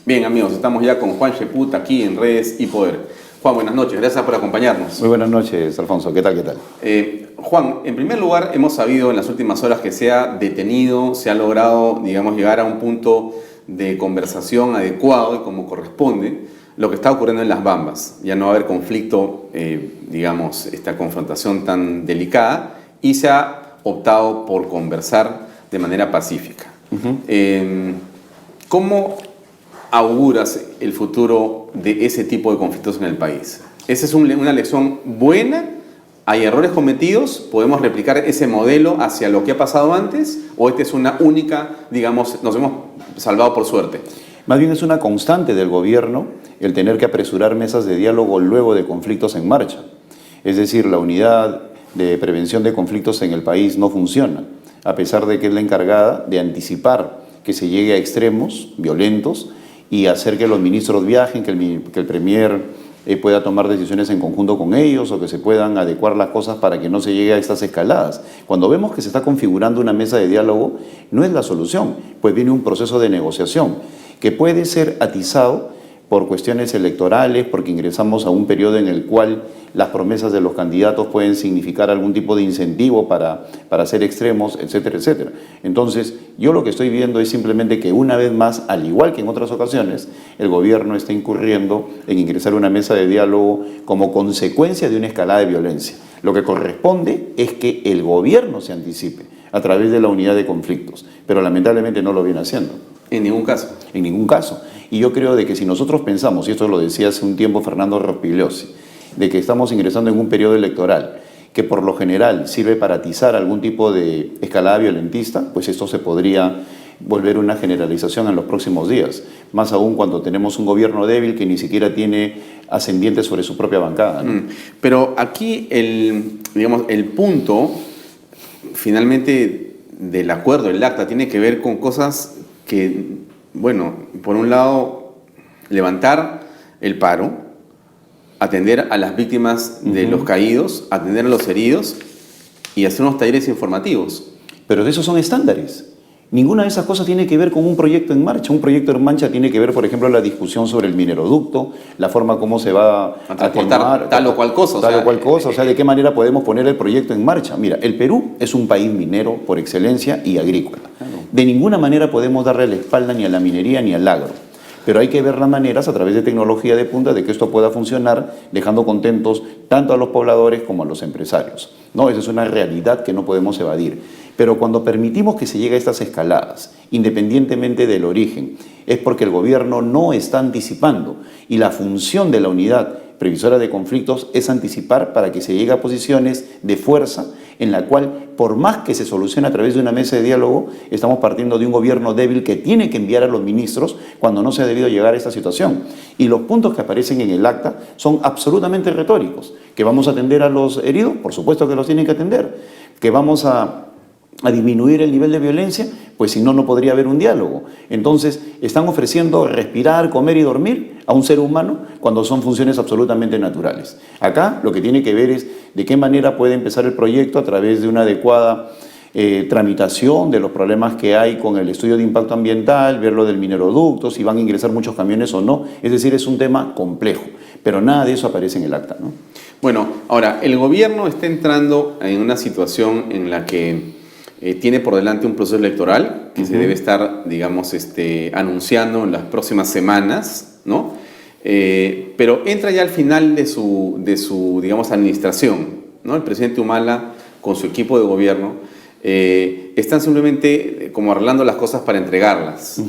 Bien, amigos, estamos ya con Juan Cheput aquí en Redes y Poder. Juan, buenas noches, gracias por acompañarnos. Muy buenas noches, Alfonso. ¿Qué tal? Juan, en primer lugar, hemos sabido en las últimas horas que se ha detenido, se ha logrado, digamos, llegar a un punto de conversación adecuado y como corresponde lo que está ocurriendo en Las Bambas. Ya no va a haber conflicto, digamos, esta confrontación tan delicada, y se ha optado por conversar de manera pacífica. ¿Cómo auguras el futuro de ese tipo de conflictos en el país? ¿Esa es una lección buena? ¿Hay errores cometidos? ¿Podemos replicar ese modelo hacia lo que ha pasado antes? ¿O esta es una única, digamos, nos hemos salvado por suerte? Más bien es una constante del gobierno el tener que apresurar mesas de diálogo luego de conflictos en marcha. Es decir, la unidad de prevención de conflictos en el país no funciona, a pesar de que es la encargada de anticipar que se llegue a extremos violentos y hacer que los ministros viajen, que el premier pueda tomar decisiones en conjunto con ellos, o que se puedan adecuar las cosas para que no se llegue a estas escaladas. Cuando vemos que se está configurando una mesa de diálogo, no es la solución, pues viene un proceso de negociación que puede ser atizado por cuestiones electorales, porque ingresamos a un periodo en el cual las promesas de los candidatos pueden significar algún tipo de incentivo para hacer extremos, etcétera, etcétera. Entonces, yo lo que estoy viendo es simplemente que una vez más, al igual que en otras ocasiones, el gobierno está incurriendo en ingresar a una mesa de diálogo como consecuencia de una escalada de violencia. Lo que corresponde es que el gobierno se anticipe a través de la unidad de conflictos, pero lamentablemente no lo viene haciendo. En ningún caso. En ningún caso. Y yo creo de que si nosotros pensamos, y esto lo decía hace un tiempo Fernando Rospigliosi, de que estamos ingresando en un periodo electoral que por lo general sirve para atizar algún tipo de escalada violentista, pues esto se podría volver una generalización en los próximos días. Más aún cuando tenemos un gobierno débil que ni siquiera tiene ascendientes sobre su propia bancada, ¿no? Pero aquí el punto, finalmente, del acuerdo, el acta, tiene que ver con cosas que, bueno, por un lado, levantar el paro, atender a las víctimas de los caídos, atender a los heridos y hacer unos talleres informativos. Pero de esos son estándares. Ninguna de esas cosas tiene que ver con un proyecto en marcha. Un proyecto en marcha tiene que ver, por ejemplo, la discusión sobre el mineroducto, la forma como se va a transportar tal o cual cosa. O sea, de qué manera podemos poner el proyecto en marcha. Mira, el Perú es un país minero por excelencia y agrícola. De ninguna manera podemos darle la espalda ni a la minería ni al agro. Pero hay que ver las maneras a través de tecnología de punta de que esto pueda funcionar, dejando contentos tanto a los pobladores como a los empresarios. No, esa es una realidad que no podemos evadir. Pero cuando permitimos que se llegue a estas escaladas, independientemente del origen, es porque el gobierno no está anticipando, y la función de la unidad previsora de conflictos es anticipar para que se llegue a posiciones de fuerza en la cual, por más que se solucione a través de una mesa de diálogo, estamos partiendo de un gobierno débil que tiene que enviar a los ministros cuando no se ha debido llegar a esta situación. Y los puntos que aparecen en el acta son absolutamente retóricos. ¿Que vamos a atender a los heridos? Por supuesto que los tienen que atender. ¿Que vamos a disminuir el nivel de violencia? Pues si no, no podría haber un diálogo. Entonces, están ofreciendo respirar, comer y dormir a un ser humano cuando son funciones absolutamente naturales. Acá lo que tiene que ver es de qué manera puede empezar el proyecto a través de una adecuada tramitación de los problemas que hay con el estudio de impacto ambiental, ver lo del mineroducto, si van a ingresar muchos camiones o no. Es decir, es un tema complejo, pero nada de eso aparece en el acta, ¿no? Bueno, ahora, el gobierno está entrando en una situación en la que tiene por delante un proceso electoral que se debe estar, digamos, anunciando en las próximas semanas, ¿no? Pero entra ya al final de su digamos, administración, ¿no? El presidente Humala, con su equipo de gobierno, están simplemente como arreglando las cosas para entregarlas.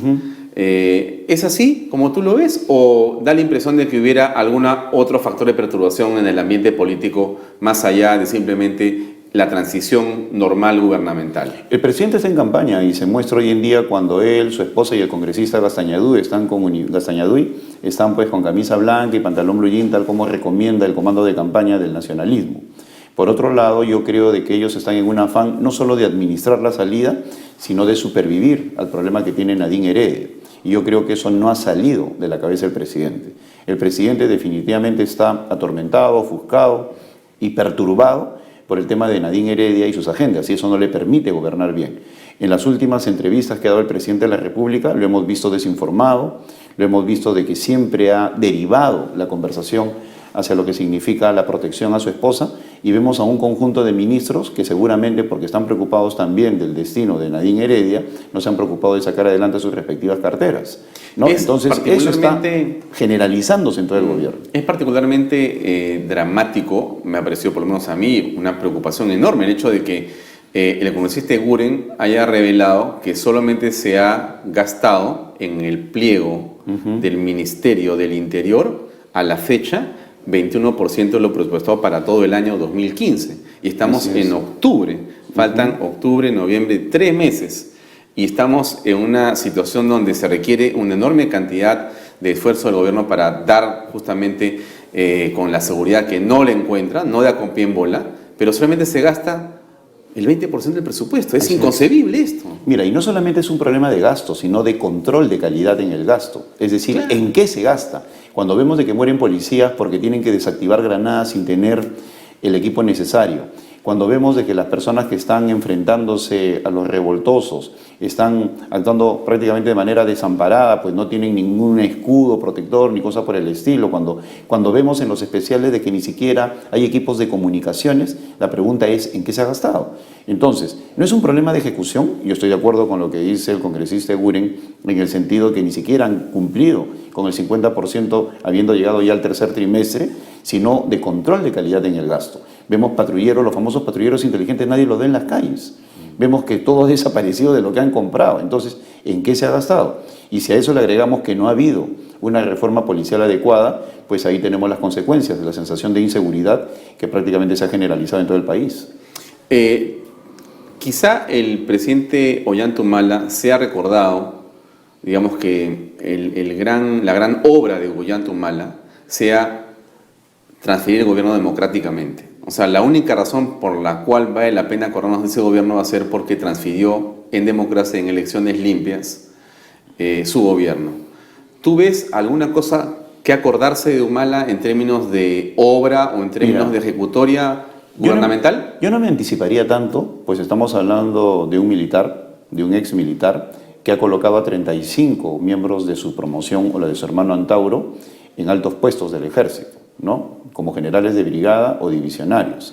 ¿Es así como tú lo ves, o da la impresión de que hubiera algún otro factor de perturbación en el ambiente político más allá de simplemente la transición normal gubernamental? El presidente está en campaña y se muestra hoy en día cuando él, su esposa y el congresista Gastañaduy están pues con camisa blanca y pantalón blue jean, tal como recomienda el comando de campaña del nacionalismo. Por otro lado, yo creo de que ellos están en un afán no solo de administrar la salida, sino de supervivir al problema que tiene Nadine Heredia. Y yo creo que eso no ha salido de la cabeza del presidente. El presidente definitivamente está atormentado, ofuscado y perturbado por el tema de Nadine Heredia y sus agendas, y eso no le permite gobernar bien. En las últimas entrevistas que ha dado el presidente de la República lo hemos visto desinformado, lo hemos visto de que siempre ha derivado la conversación hacia lo que significa la protección a su esposa, y vemos a un conjunto de ministros que seguramente, porque están preocupados también del destino de Nadine Heredia, no se han preocupado de sacar adelante sus respectivas carteras, ¿no? Entonces eso está generalizándose en todo el gobierno. Es particularmente dramático, me ha parecido por lo menos a mí, una preocupación enorme el hecho de que el congresista Eguren haya revelado que solamente se ha gastado en el pliego del Ministerio del Interior a la fecha 21% de lo presupuestado para todo el año 2015. Y estamos en octubre. Faltan octubre, noviembre, 3 meses. Y estamos en una situación donde se requiere una enorme cantidad de esfuerzo del gobierno para dar justamente con la seguridad que no le encuentra, no da con pie en bola, pero solamente se gasta el 20% del presupuesto. Es inconcebible esto. Mira, y no solamente es un problema de gasto, sino de control de calidad en el gasto. Es decir, claro, ¿en qué se gasta? Cuando vemos de que mueren policías porque tienen que desactivar granadas sin tener el equipo necesario, cuando vemos de que las personas que están enfrentándose a los revoltosos están actuando prácticamente de manera desamparada, pues no tienen ningún escudo protector ni cosa por el estilo, cuando vemos en los especiales de que ni siquiera hay equipos de comunicaciones, la pregunta es ¿en qué se ha gastado? Entonces, no es un problema de ejecución, yo estoy de acuerdo con lo que dice el congresista Eguren, en el sentido que ni siquiera han cumplido con el 50% habiendo llegado ya al tercer trimestre, sino de control de calidad en el gasto. Vemos patrulleros, los famosos patrulleros inteligentes, nadie los ve en las calles. Vemos que todo ha desaparecido de lo que han comprado. Entonces, ¿en qué se ha gastado? Y si a eso le agregamos que no ha habido una reforma policial adecuada, pues ahí tenemos las consecuencias de la sensación de inseguridad que prácticamente se ha generalizado en todo el país. Quizá el presidente Ollanta Humala se ha recordado, digamos que la gran obra de Ollanta Humala sea transferir el gobierno democráticamente. O sea, la única razón por la cual vale la pena acordarnos de ese gobierno va a ser porque transfirió en democracia, en elecciones limpias, su gobierno. ¿Tú ves alguna cosa que acordarse de Humala en términos de obra o en términos de ejecutoria gubernamental? Yo no me anticiparía tanto, pues estamos hablando de un militar, de un ex militar, que ha colocado a 35 miembros de su promoción o la de su hermano Antauro en altos puestos del ejército, ¿no? Como generales de brigada o divisionarios.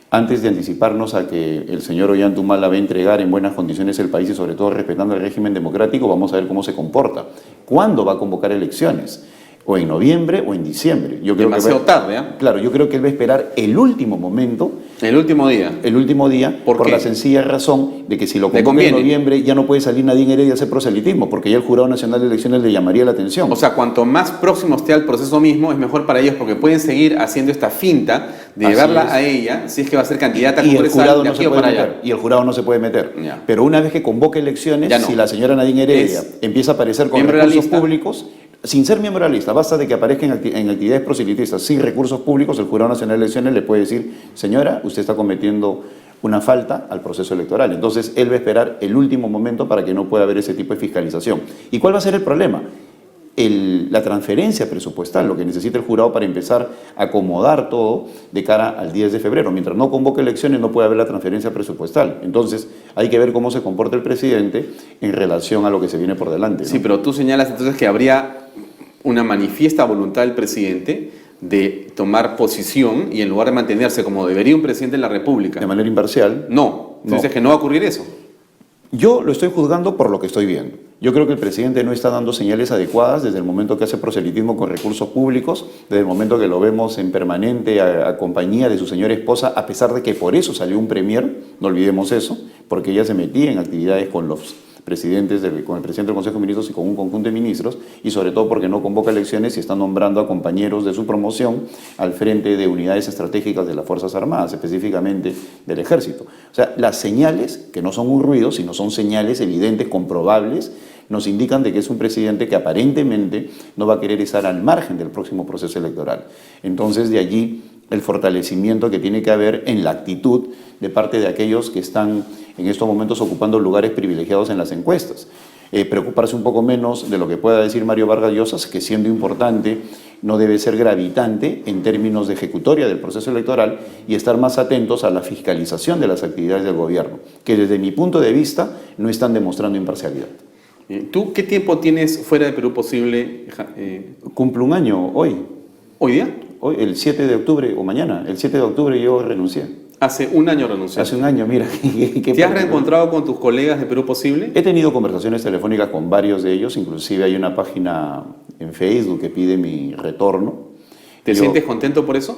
Antes de anticiparnos a que el señor Ollanta Humala va a entregar en buenas condiciones el país y sobre todo respetando el régimen democrático, vamos a ver cómo se comporta. ¿Cuándo va a convocar elecciones? O en noviembre o en diciembre. Yo creo demasiado tarde, ¿eh? Claro, yo creo que él va a esperar el último momento. El último día. El último día, por la sencilla razón de que si lo convoca en noviembre ya no puede salir Nadine Heredia a hacer proselitismo, porque ya el Jurado Nacional de Elecciones le llamaría la atención. O sea, cuanto más próximo esté al proceso mismo, es mejor para ellos, porque pueden seguir haciendo esta finta de llevarla a ella, si es que va a ser candidata congresal de aquí o para allá. Y el jurado no se puede meter. Ya. Pero una vez que convoque elecciones, si la señora Nadine Heredia empieza a aparecer con recursos públicos, sin ser miembro de la lista, basta de que aparezca en actividades proselitistas sin recursos públicos, el Jurado Nacional de Elecciones le puede decir, señora, usted está cometiendo una falta al proceso electoral. Entonces, él va a esperar el último momento para que no pueda haber ese tipo de fiscalización. ¿Y cuál va a ser el problema? La transferencia presupuestal, lo que necesita el jurado para empezar a acomodar todo de cara al 10 de febrero. Mientras no convoque elecciones no puede haber la transferencia presupuestal. Entonces hay que ver cómo se comporta el presidente en relación a lo que se viene por delante, ¿no? Sí, pero tú señalas entonces que habría una manifiesta voluntad del presidente de tomar posición y en lugar de mantenerse como debería un presidente de la República. De manera imparcial. No. Entonces que no va a ocurrir eso. Yo lo estoy juzgando por lo que estoy viendo. Yo creo que el presidente no está dando señales adecuadas desde el momento que hace proselitismo con recursos públicos, desde el momento que lo vemos en permanente a compañía de su señora esposa, a pesar de que por eso salió un premier, no olvidemos eso, porque ella se metía en actividades con los presidentes, con el presidente del Consejo de Ministros y con un conjunto de ministros, y sobre todo porque no convoca elecciones y está nombrando a compañeros de su promoción al frente de unidades estratégicas de las Fuerzas Armadas, específicamente del Ejército. O sea, las señales, que no son un ruido, sino son señales evidentes, comprobables, nos indican de que es un presidente que aparentemente no va a querer estar al margen del próximo proceso electoral. Entonces, de allí el fortalecimiento que tiene que haber en la actitud de parte de aquellos que están en estos momentos ocupando lugares privilegiados en las encuestas. preocuparse un poco menos de lo que pueda decir Mario Vargas Llosa, que siendo importante no debe ser gravitante en términos de ejecutoria del proceso electoral, y estar más atentos a la fiscalización de las actividades del gobierno, que desde mi punto de vista no están demostrando imparcialidad. ¿Tú qué tiempo tienes fuera de Perú Posible? Cumplo un año hoy. ¿Hoy día? Hoy, el 7 de octubre o mañana. El 7 de octubre yo renuncié. Hace un año renunciaste. Hace un año, mira. ¿Te has reencontrado con tus colegas de Perú Posible? He tenido conversaciones telefónicas con varios de ellos, inclusive hay una página en Facebook que pide mi retorno. ¿Te sientes contento por eso?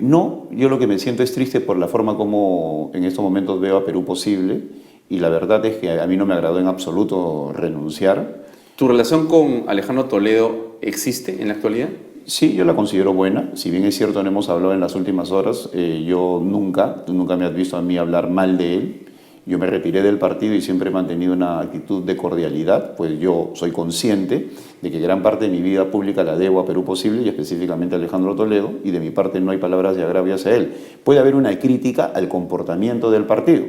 No, yo lo que me siento es triste por la forma como en estos momentos veo a Perú Posible, y la verdad es que a mí no me agradó en absoluto renunciar. ¿Tu relación con Alejandro Toledo existe en la actualidad? Sí, yo la considero buena. Si bien es cierto, no hemos hablado en las últimas horas, tú nunca me has visto a mí hablar mal de él. Yo me retiré del partido y siempre he mantenido una actitud de cordialidad, pues yo soy consciente de que gran parte de mi vida pública la debo a Perú Posible y específicamente a Alejandro Toledo, y de mi parte no hay palabras de agravio hacia él. Puede haber una crítica al comportamiento del partido,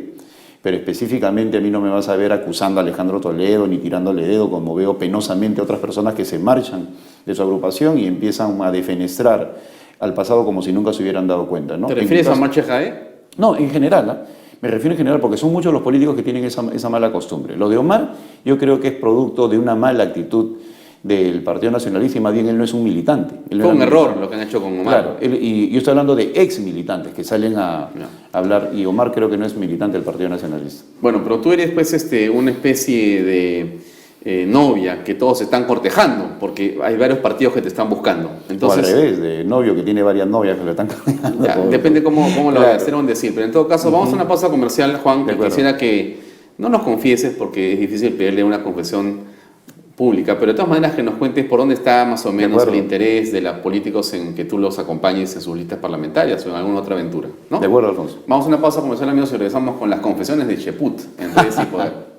pero específicamente a mí no me vas a ver acusando a Alejandro Toledo ni tirándole dedo, como veo penosamente a otras personas que se marchan de su agrupación y empiezan a defenestrar al pasado como si nunca se hubieran dado cuenta, ¿no? ¿Te refieres a Marche Jae? No, en general, me refiero en general porque son muchos los políticos que tienen esa mala costumbre. Lo de Omar yo creo que es producto de una mala actitud del Partido Nacionalista, y más bien él no es un militante. Fue un error lo que han hecho con Omar. Claro, y yo estoy hablando de ex militantes que salen a hablar, y Omar creo que no es militante del Partido Nacionalista. Bueno, pero tú eres pues una especie de novia que todos están cortejando, porque hay varios partidos que te están buscando. Entonces, o al revés, de novio que tiene varias novias que le están cortejando. Ya, depende cómo lo hacer o decir, pero en todo caso vamos a una pausa comercial, Juan, que quisiera que no nos confieses, porque es difícil pedirle una confesión pública, pero de todas maneras que nos cuentes por dónde está más o menos el interés de los políticos en que tú los acompañes en sus listas parlamentarias o en alguna otra aventura, ¿no? De acuerdo, Alfonso. Vamos a una pausa comercial, amigos, y regresamos con las confesiones de Cheput en Redes y Poder.